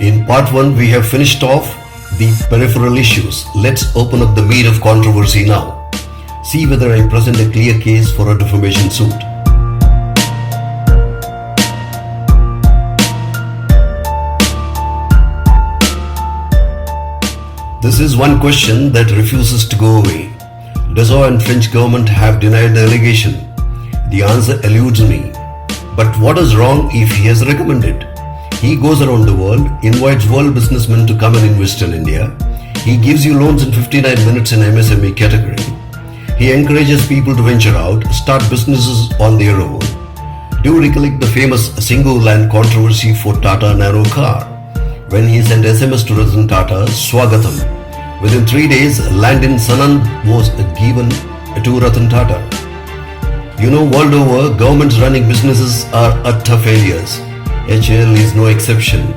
In part 1, we have finished off the peripheral issues. Let's open up the meat of controversy now. See whether I present a clear case for a defamation suit. This is one question that refuses to go away. Dassault and French government have denied the allegation. The answer eludes me. But what is wrong if he has recommended? He goes around the world, invites world businessmen to come and invest in India. He gives you loans in 59 minutes in MSME category. He encourages people to venture out, start businesses on their own. Do recollect the famous Singo land controversy for Tata Nano car, when he sent SMS to Ratan Tata, Swagatam. Within 3 days, land in Sanand was given to Ratan Tata. You know, world over, governments running businesses are utter failures. HL is no exception.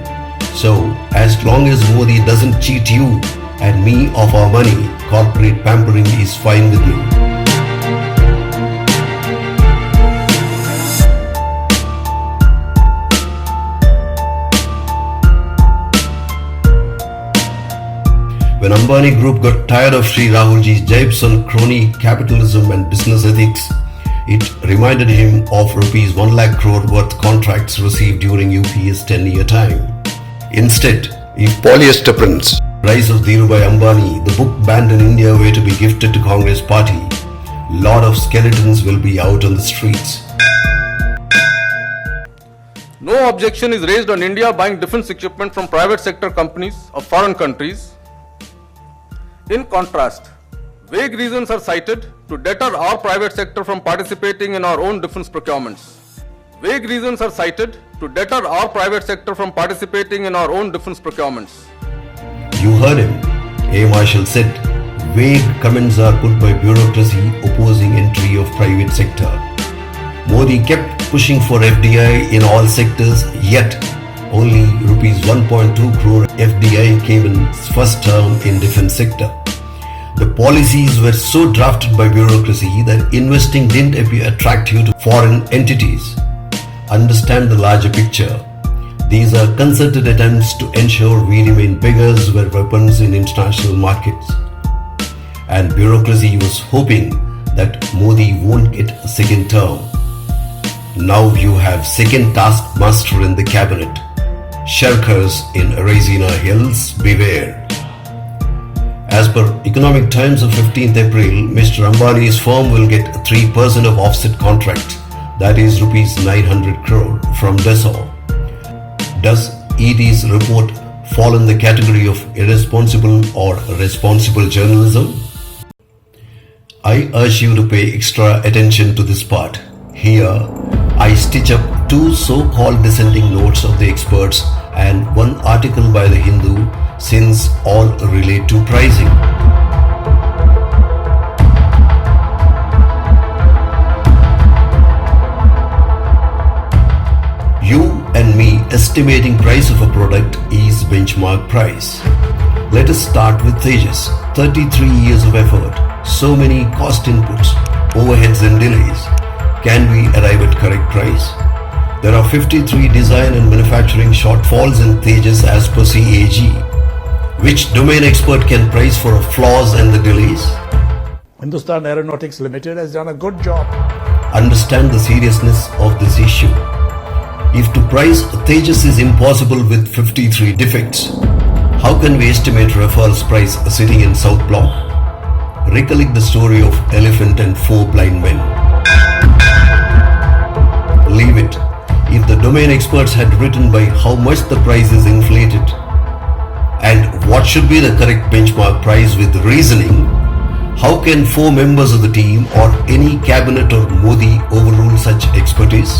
So, as long as Modi doesn't cheat you and me of our money, corporate pampering is fine with me. When Ambani Group got tired of Sri Rahulji's jibes on crony capitalism and business ethics, it reminded him of rupees 1 lakh crore worth contracts received during UP's 10-year time. Instead, if polyester prints, Rise of Dhirubhai Ambani, the book banned in India, were to be gifted to Congress party, lot of skeletons will be out on the streets. No objection is raised on India buying defense equipment from private sector companies of foreign countries. In contrast, vague reasons are cited to deter our private sector from participating in our own defense procurements. Vague reasons are cited to deter our private sector from participating in our own defense procurements. You heard him. A. Marshall said, vague comments are put by bureaucracy opposing entry of private sector. Modi kept pushing for FDI in all sectors, yet only rupees 1.2 crore FDI came in its first term in defense sector. The policies were so drafted by bureaucracy that investing didn't appear attractive to foreign entities. Understand the larger picture. These are concerted attempts to ensure we remain beggars with weapons in international markets. And bureaucracy was hoping that Modi won't get a second term. Now you have second taskmaster in the cabinet. Shirkers in Raisina Hills, beware. As per Economic Times of 15th April, Mr. Ambani's firm will get 3% of offset contract, that is rupees 900 crore from Dassault. Does ED's report fall in the category of irresponsible or responsible journalism? I urge you to pay extra attention to this part. Here, I stitch up 2 so-called dissenting notes of the experts and 1 article by the Hindu, since all relate to pricing. You and me estimating price of a product is benchmark price. Let us start with Tejas. 33 years of effort, so many cost inputs, overheads and delays. Can we arrive at correct price? There are 53 design and manufacturing shortfalls in Tejas as per CAG. Which domain expert can price for flaws and the delays? Hindustan Aeronautics Limited has done a good job. Understand the seriousness of this issue. If to price Tejas is impossible with 53 defects, how can we estimate Rafale's price sitting in South Block? Recollect the story of elephant and 4 blind men. Leave it. If the domain experts had written by how much the price is inflated and what should be the correct benchmark price with reasoning, how can 4 members of the team or any cabinet or Modi overrule such expertise?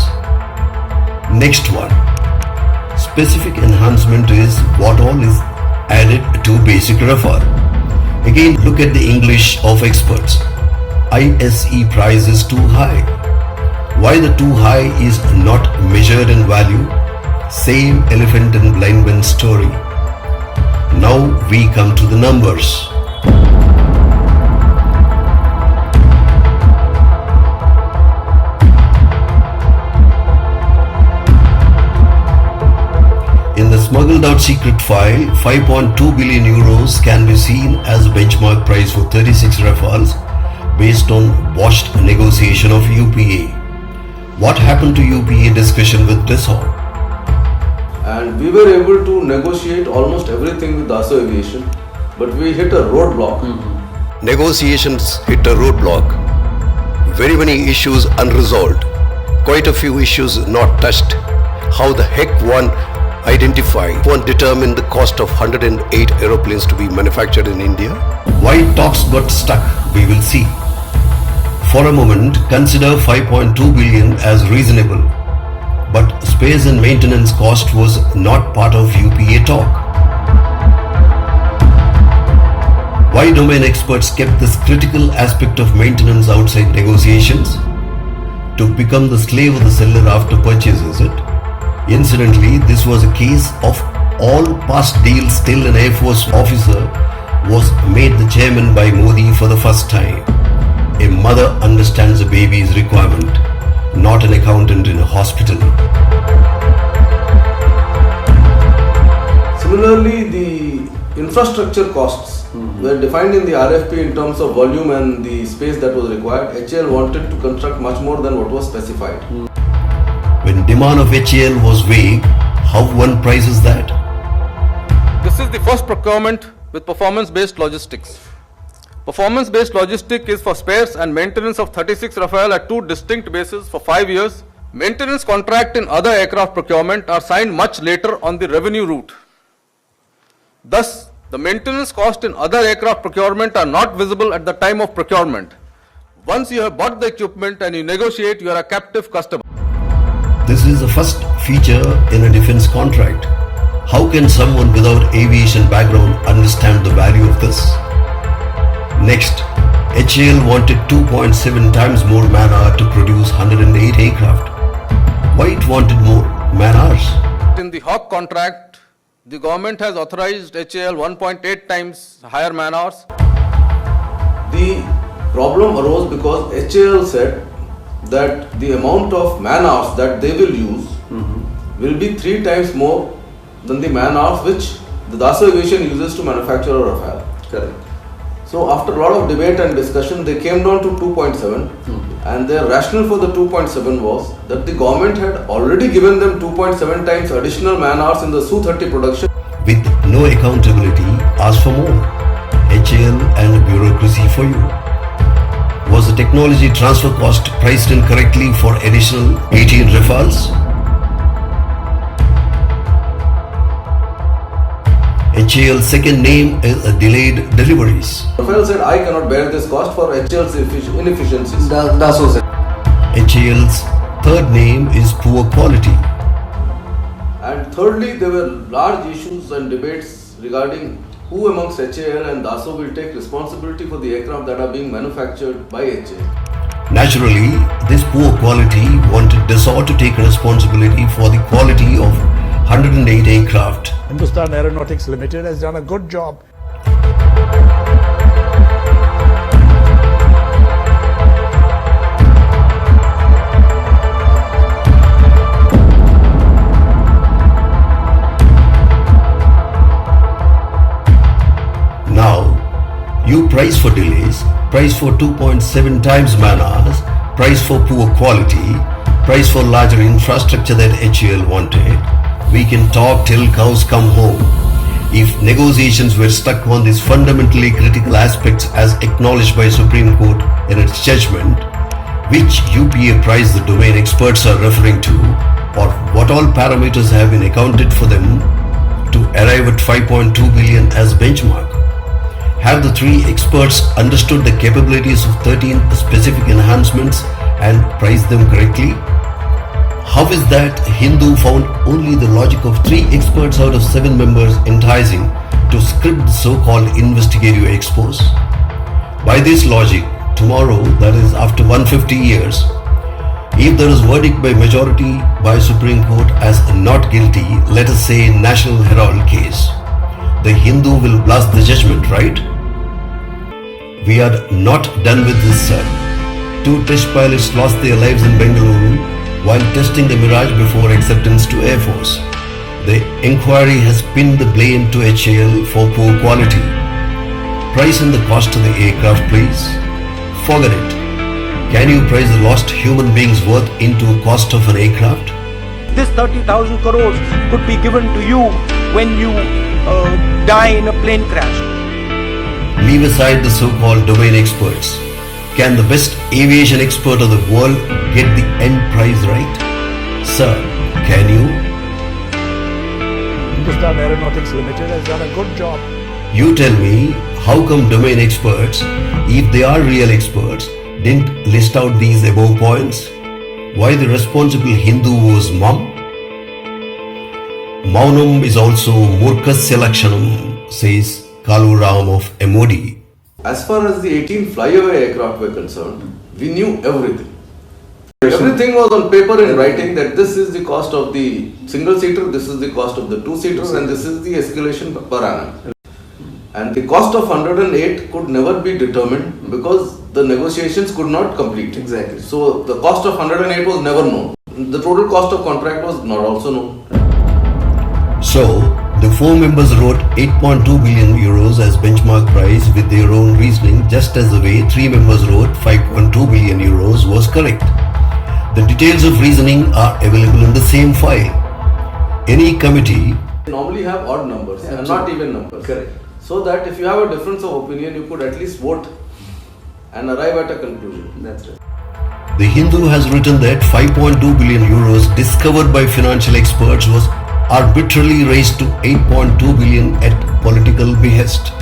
Next one. Specific enhancement is what all is added to basic Rafale. Again, look at the English of experts. ISE price is too high. Why the too high is not measured in value? Same elephant and blind man story. Now we come to the numbers. smuggled out secret file, 5.2 billion euros can be seen as a benchmark price for 36 Rafales based on botched negotiation of UPA. What happened to UPA discussion with Dassault? And we were able to negotiate almost everything with Dassault Aviation, but we hit a roadblock. Negotiations hit a roadblock. Very many issues unresolved. Quite a few issues not touched. How the heck one determine the cost of 108 aeroplanes to be manufactured in India? Why talks got stuck? We will see. For a moment, consider 5.2 billion as reasonable. But spares and maintenance cost was not part of UPA talk. Why domain experts kept this critical aspect of maintenance outside negotiations? To become the slave of the seller after purchase, is it? Incidentally, this was a case of all past deals till an Air Force officer was made the chairman by Modi for the first time. A mother understands a baby's requirement, not an accountant in a hospital. Similarly, the infrastructure costs were defined in the RFP in terms of volume and the space that was required. HAL wanted to construct much more than what was specified. When demand of HAL was vague, how one prices that? This is the first procurement with performance-based logistics. Performance-based logistics is for spares and maintenance of 36 Rafale at two distinct bases for 5 years. Maintenance contract in other aircraft procurement are signed much later on the revenue route. Thus, the maintenance cost in other aircraft procurement are not visible at the time of procurement. Once you have bought the equipment and you negotiate, you are a captive customer. This is the first feature in a defense contract. How can someone without aviation background understand the value of this? Next, HAL wanted 2.7 times more man-hour to produce 108 aircraft. Why it wanted more man-hours? In the Hawk contract, the government has authorized HAL 1.8 times higher man-hours. The problem arose because HAL said that the amount of man-hours that they will use will be 3 times more than the man-hours which the Dassault Aviation uses to manufacture a Rafale. Correct. So after a lot of debate and discussion, they came down to 2.7 and their rationale for the 2.7 was that the government had already given them 2.7 times additional man-hours in the Su-30 production. With no accountability, ask for more. HAL and bureaucracy for you. Was the technology transfer cost priced in correctly for additional 18 Rafales? HAL's second name is delayed deliveries. Rafale said, I cannot bear this cost for HAL's inefficiencies. Dassault said. HAL's third name is poor quality. And thirdly, there were large issues and debates regarding who amongst HAL and Dassault will take responsibility for the aircraft that are being manufactured by HAL. Naturally, this poor quality wanted Dassault to take responsibility for the quality of 108 aircraft. Hindustan Aeronautics Limited has done a good job. Now, you price for delays, price for 2.7 times man-hours, price for poor quality, price for larger infrastructure that HAL wanted. We can talk till cows come home. If negotiations were stuck on these fundamentally critical aspects as acknowledged by Supreme Court in its judgment, which UPA price the domain experts are referring to, or what all parameters have been accounted for them to arrive at 5.2 billion as benchmark? Have the three experts understood the capabilities of 13 specific enhancements and priced them correctly? How is that Hindu found only the logic of 3 experts out of 7 members enticing to script the so-called investigative expose? By this logic, tomorrow, that is after 150 years, if there is verdict by majority by Supreme Court as not guilty, let us say National Herald case, the Hindu will blast the judgment, right? We are not done with this, sir. 2 test pilots lost their lives in Bengaluru while testing the Mirage before acceptance to Air Force. The inquiry has pinned the blame to HAL for poor quality. Price and the cost of the aircraft, please. Forget it. Can you price the lost human being's worth into a cost of an aircraft? This 30,000 crores could be given to you when you die in a plane crash. Leave aside the so-called domain experts. Can the best aviation expert of the world get the end price right? Sir, can you? Hindustan Aeronautics Limited has done a good job. You tell me, how come domain experts, if they are real experts, didn't list out these above points? Why the responsible Hindu was mum? Maunam is also Murkhasya Lakshanam, says Kalu Ram of MOD. As far as the 18 flyaway aircraft were concerned, we knew everything. Everything was on paper in writing that this is the cost of the single-seater, this is the cost of the two-seaters, and this is the escalation per annum. And the cost of 108 could never be determined because the negotiations could not complete. Exactly. So the cost of 108 was never known. The total cost of contract was not also known. So, the four members wrote 8.2 billion euros as benchmark price with their own reasoning, just as the way three members wrote 5.2 billion euros was correct. The details of reasoning are available in the same file. Any committee They normally have odd numbers and not even numbers. Correct. So that if you have a difference of opinion, you could at least vote and arrive at a conclusion. That's right. The Hindu has written that 5.2 billion euros discovered by financial experts was arbitrarily raised to 8.2 billion at political behest.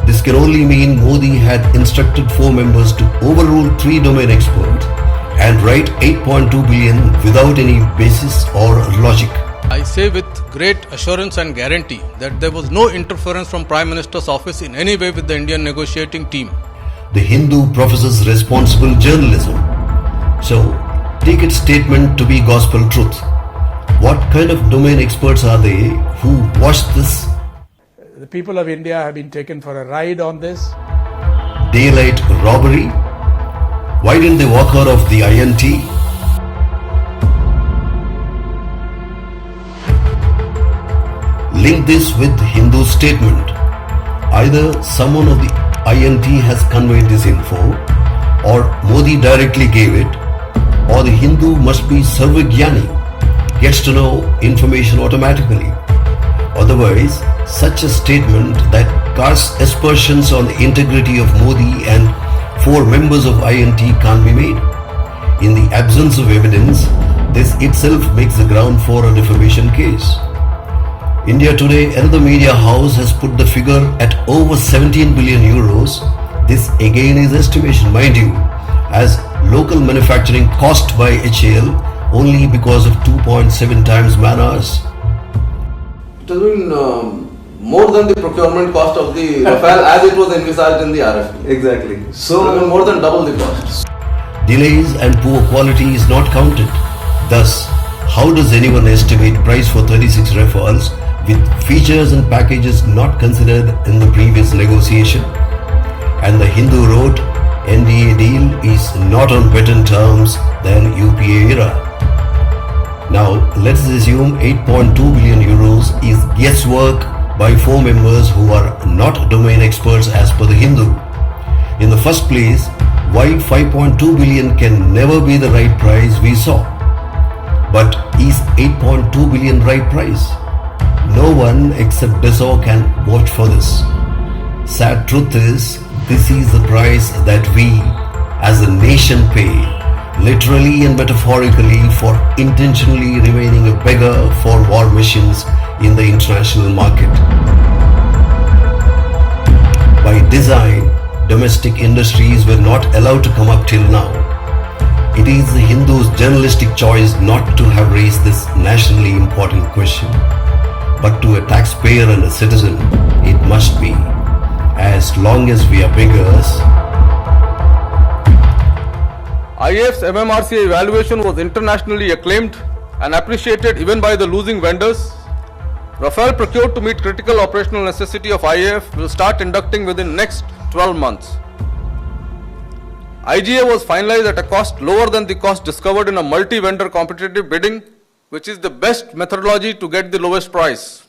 This can only mean Modi had instructed four members to overrule three domain experts and write 8.2 billion without any basis or logic. I say with great assurance and guarantee that there was no interference from Prime Minister's office in any way with the Indian negotiating team. The Hindu professes responsible journalism. So, take its statement to be gospel truth. What kind of domain experts are they who watched this? The people of India have been taken for a ride on this. Daylight robbery? Why didn't they walk out of the INT? Link this with Hindu statement. Either someone of the INT has conveyed this info, or Modi directly gave it, or the Hindu must be Sarvagyani, gets to know information automatically. Otherwise, such a statement that casts aspersions on the integrity of Modi and four members of INT can't be made. In the absence of evidence, this itself makes the ground for a defamation case. India Today, another media house, has put the figure at over 17 billion euros. This again is estimation, mind you, as local manufacturing cost by HAL only because of 2.7 times man hours. It has been more than the procurement cost of the Rafale as it was envisaged in the RFP. Exactly. It has been So, more than double the cost. Delays and poor quality is not counted. Thus, how does anyone estimate price for 36 Rafales with features and packages not considered in the previous negotiation? And the Hindu wrote, NDA deal is not on better terms than UPA era. Now, let's assume 8.2 billion euros is guesswork by four members who are not domain experts as per the Hindu. In the first place, why 5.2 billion can never be the right price we saw? But is 8.2 billion right price? No one except Dassault can vouch for this. Sad truth is, this is the price that we as a nation pay, literally and metaphorically, for intentionally remaining a beggar for war machines in the international market. By design, domestic industries were not allowed to come up till now. It is the Hindu's journalistic choice not to have raised this nationally important question. But to a taxpayer and a citizen, it must be. As long as we are beggars. IAF's MMRCA evaluation was internationally acclaimed and appreciated even by the losing vendors. Rafale procured to meet critical operational necessity of IAF will start inducting within next 12 months. IGA was finalized at a cost lower than the cost discovered in a multi-vendor competitive bidding which is the best methodology to get the lowest price.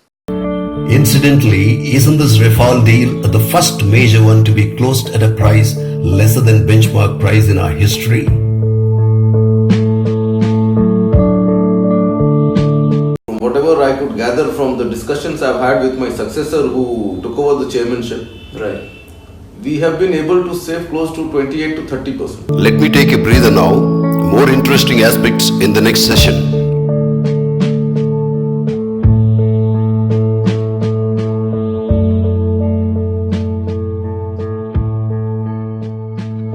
Incidentally, isn't this Rafale deal the first major one to be closed at a price lesser than benchmark price in our history? From whatever I could gather from the discussions I've had with my successor who took over the chairmanship, Right. we have been able to save close to 28 to 30%. Let me take a breather now. More interesting aspects in the next session.